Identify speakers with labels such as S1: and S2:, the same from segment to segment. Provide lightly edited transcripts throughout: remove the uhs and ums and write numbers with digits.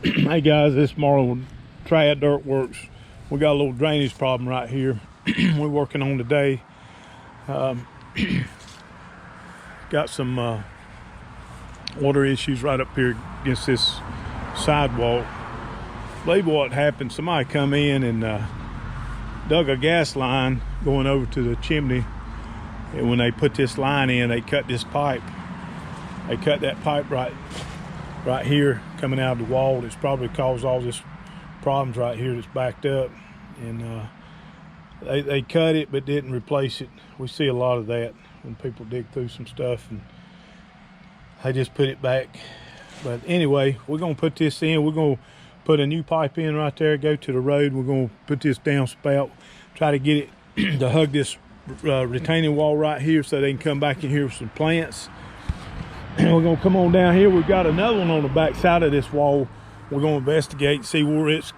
S1: Hey guys, this is Marlon with Triad Dirt Works. We got a little drainage problem right here. We're working on today. Got some water issues right up here against this sidewalk. I believe what happened, somebody come in and dug a gas line going over to the chimney. And when they put this line in, they cut this pipe. They cut that pipe right here coming out of the wall. That's probably caused all this problems right here that's backed up. And they cut it but didn't replace it. We see a lot of that when people dig through some stuff and they just put it back. But anyway, we're gonna put this in. We're gonna put a new pipe in right there, go to the road. We're gonna put this downspout, try to get it to hug this retaining wall right here so they can come back in here with some plants. And we're gonna come on down here. We've got another one on the back side of this wall. We're gonna investigate and see where it's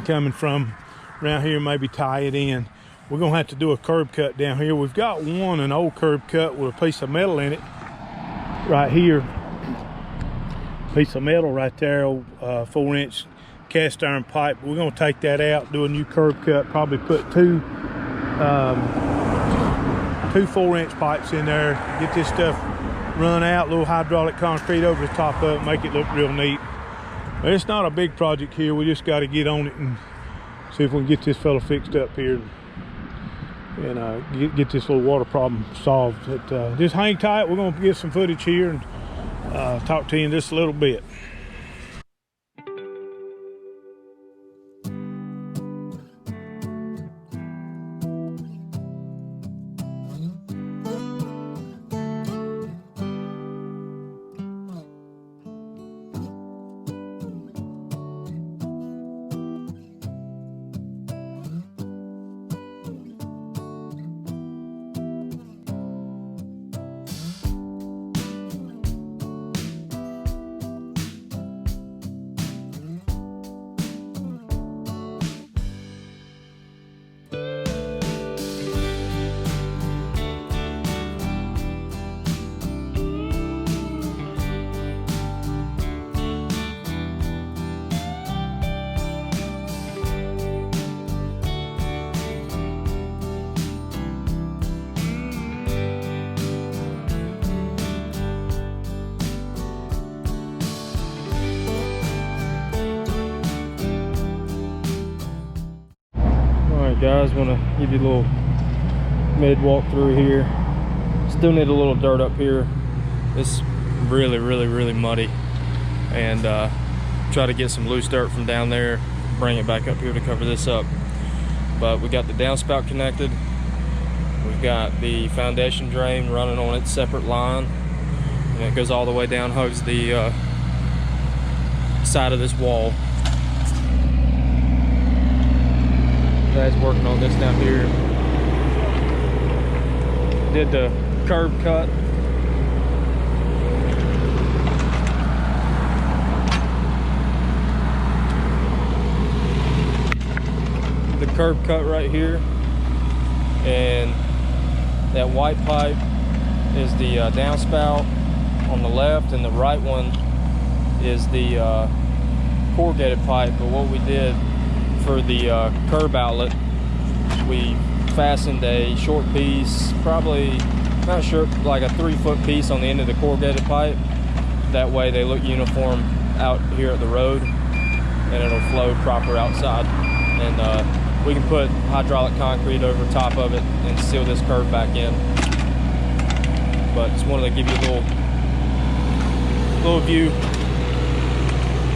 S1: coming from around here, maybe tie it in. We're gonna have to do a curb cut down here. We've got an old curb cut with a piece of metal in it right here. Piece of metal right there, 4-inch cast iron pipe. We're gonna take that out, do a new curb cut, probably put two 4-inch pipes in there, get this stuff run out, a little hydraulic concrete over the top of it, make it look real neat. But it's not a big project here. We just got to get on it and see if we can get this fella fixed up here and get this little water problem solved. But just hang tight. We're going to get some footage here and talk to you in just a little bit. Guys, want to give you a little mid walk through here. Still need a little dirt up here. It's really muddy, and try to get some loose dirt from down there, bring it back up here to cover this up. But we got the downspout connected. We've got the foundation drain running on its separate line, and it goes all the way down, hugs the side of this wall. Guys working on this down here. Did the curb cut. The curb cut right here, and that white pipe is the downspout on the left, and the right one is the corrugated pipe. But what we did for the curb outlet, we fastened a short piece, probably not sure, like a 3-foot piece on the end of the corrugated pipe. That way they look uniform out here at the road, and it'll flow proper outside. And we can put hydraulic concrete over top of it and seal this curb back in. But just wanted to give you a little view.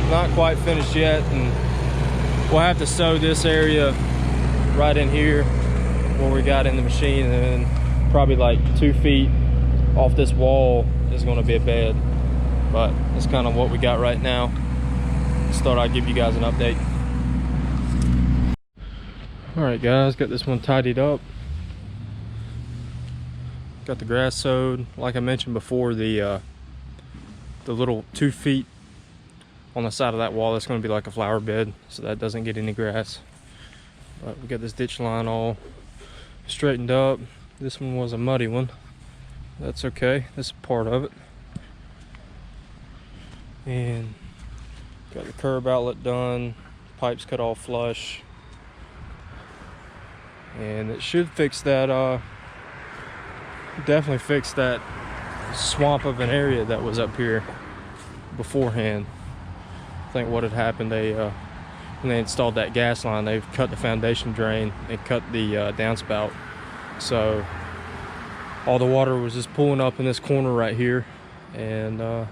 S1: Not quite finished yet, and we'll have to sew this area right in here where we got in the machine, and then probably like 2 feet off this wall is going to be a bed. But that's kind of what we got right now. Just thought I'd give you guys an update. All right guys, got this one tidied up. Got the grass sowed. Like I mentioned before, the little 2 feet on the side of that wall, that's going to be like a flower bed, so that doesn't get any grass. But we got this ditch line all straightened up. This one was a muddy one. That's okay, that's a part of it. And
S2: Got the curb outlet done, pipes cut off flush, and it should fix that, definitely fix that swamp of an area that was up here beforehand. I think what had happened, when they installed that gas line, they've cut the foundation drain and cut the downspout, so all the water was just pulling up in this corner right here. And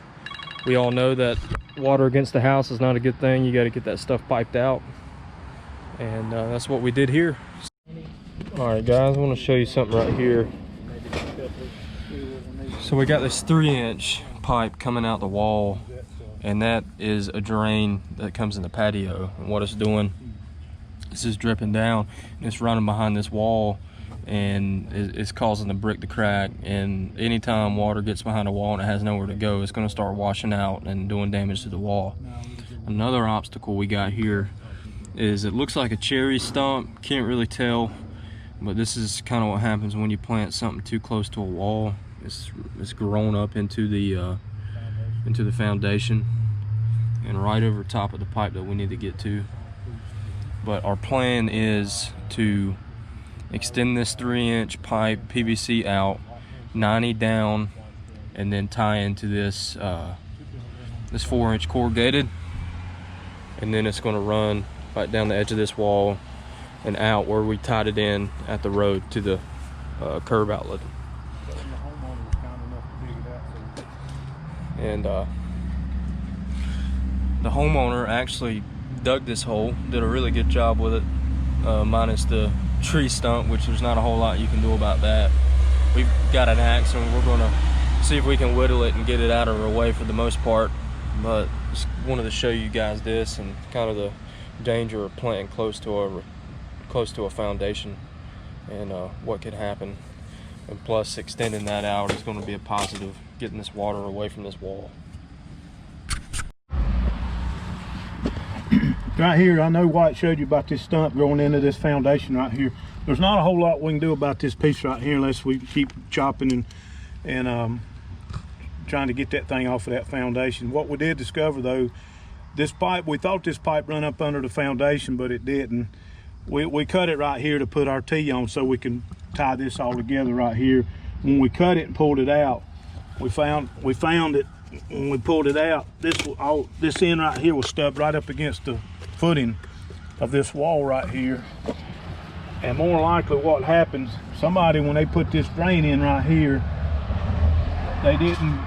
S2: we all know that water against the house is not a good thing. You got to get that stuff piped out, and that's what we did here. All right guys, I want to show you something right here. So we got this 3-inch pipe coming out the wall, and that is a drain that comes in the patio. And what it's doing, this is dripping down and it's running behind this wall, and it's causing the brick to crack. And anytime water gets behind a wall and it has nowhere to go, it's going to start washing out and doing damage to the wall. Another obstacle we got here is, it looks like a cherry stump, can't really tell, but this is kind of what happens when you plant something too close to a wall. It's grown up into the foundation and right over top of the pipe that we need to get to. But our plan is to extend this 3-inch pipe PVC out 90 down, and then tie into this this 4-inch corrugated, and then it's going to run right down the edge of this wall and out where we tied it in at the road to the curb outlet. And the homeowner actually dug this hole, did a really good job with it, minus the tree stump, which there's not a whole lot you can do about that. We've got an axe and we're gonna see if we can whittle it and get it out of our way for the most part. But just wanted to show you guys this and kind of the danger of planting close to a foundation, and what could happen. And plus, extending that out is going to be a positive, getting this water away from this wall.
S1: Right here, I know White showed you about this stump growing into this foundation right here. There's not a whole lot we can do about this piece right here unless we keep chopping and trying to get that thing off of that foundation. What we did discover though, this pipe, we thought this pipe run up under the foundation, but it didn't. We cut it right here to put our T on so we can tie this all together right here. When we cut it and pulled it out, we found it. When we pulled it out, this end right here was stubbed right up against the footing of this wall right here. And more likely what happens, somebody, when they put this drain in right here, they didn't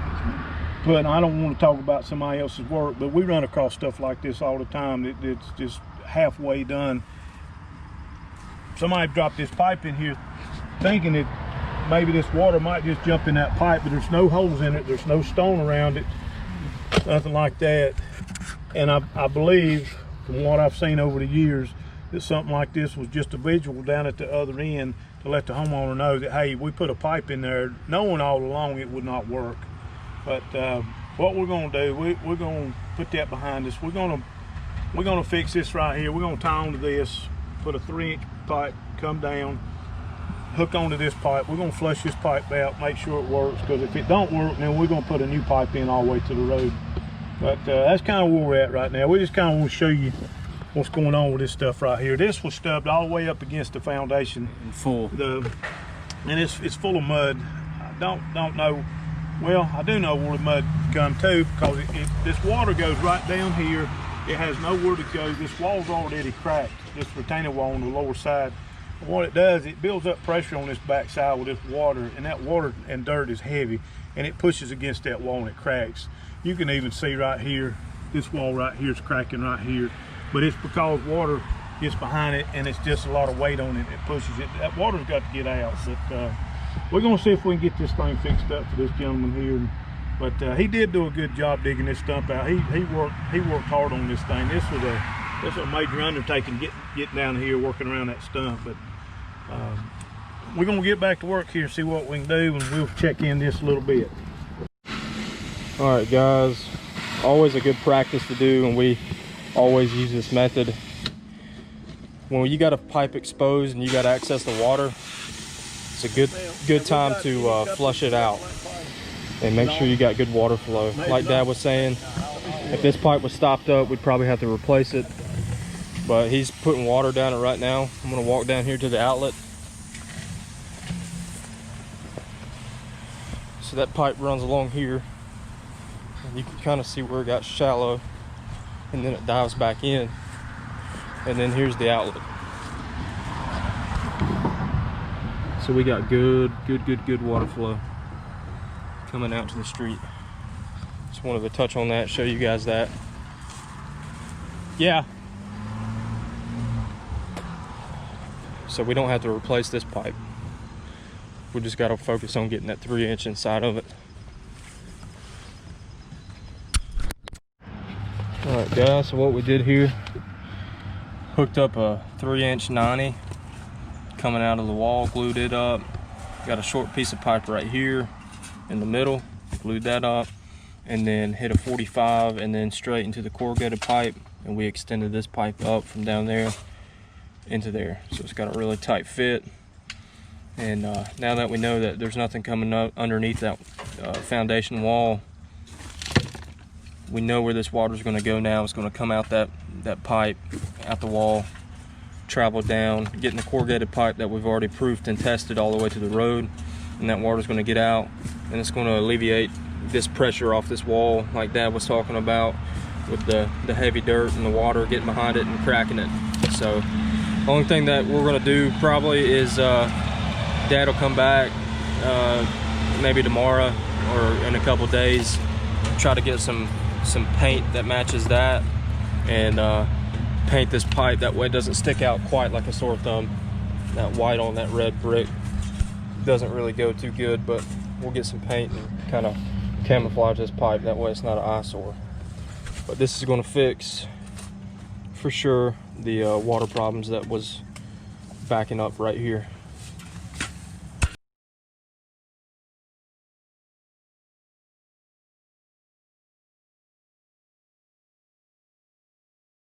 S1: put, and I don't want to talk about somebody else's work, but we run across stuff like this all the time. It's just halfway done. Somebody dropped this pipe in here thinking that maybe this water might just jump in that pipe, but there's no holes in it, there's no stone around it, nothing like that. And I believe, from what I've seen over the years, that something like this was just a visual down at the other end to let the homeowner know that, hey, we put a pipe in there knowing all along it would not work. But what we're going to do, we're going to put that behind us. We're going to fix this right here. We're going to tie onto this, put a 3-inch pipe, come down, hook onto this pipe. We're going to flush this pipe out, make sure it works, because if it don't work, then we're going to put a new pipe in all the way to the road. But that's kind of where we're at right now. We just kind of want to show you what's going on with this stuff right here. This was stubbed all the way up against the foundation.
S2: Full.
S1: And it's full of mud. I don't know. Well, I do know where the mud come to, because this water goes right down here. It has nowhere to go. This wall's already cracked, this retaining wall on the lower side. And what it does, it builds up pressure on this back side with this water, and that water and dirt is heavy, and it pushes against that wall and it cracks. You can even see right here, this wall right here is cracking right here, but it's because water gets behind it and it's just a lot of weight on it. It pushes it. That water's got to get out. But we're going to see if we can get this thing fixed up for this gentleman here. But he did do a good job digging this stump out. He worked hard on this thing. This was a major undertaking, getting down here working around that stump. But we're going to get back to work here and see what we can do, and we'll check in this a little bit.
S2: All right guys, always a good practice to do, and we always use this method. When you got a pipe exposed and you got access to water, it's a good time to flush it out and make sure you got good water flow. Like Dad was saying, If this pipe was stopped up, we'd probably have to replace it. But he's putting water down it right now. I'm gonna walk down here to the outlet. So that pipe runs along here. And you can kind of see where it got shallow, and then it dives back in. And then here's the outlet. So we got good water flow coming out to the street. Just wanted to touch on that, show you guys that. Yeah. So we don't have to replace this pipe. We just got to focus on getting that 3-inch inside of it. All right, guys, so what we did here, hooked up a 3-inch 90 coming out of the wall, glued it up. Got a short piece of pipe right here in the middle, glued that up, and then hit a 45 and then straight into the corrugated pipe, and we extended this pipe up from down there into there. So it's got a really tight fit. And now that we know that there's nothing coming up underneath that foundation wall, we know where this water is going to go now. It's going to come out that pipe, out the wall, travel down, get in the corrugated pipe that we've already proofed and tested all the way to the road, and that water is going to get out, and it's going to alleviate this pressure off this wall like Dad was talking about, with the heavy dirt and the water getting behind it and cracking it. So the only thing that we're going to do probably is Dad will come back maybe tomorrow or in a couple days, try to get some paint that matches that, and paint this pipe that way it doesn't stick out quite like a sore thumb. That white on that red brick doesn't really go too good, but we'll get some paint and kind of camouflage this pipe, that way it's not an eyesore. But this is going to fix for sure the water problems that was backing up right here.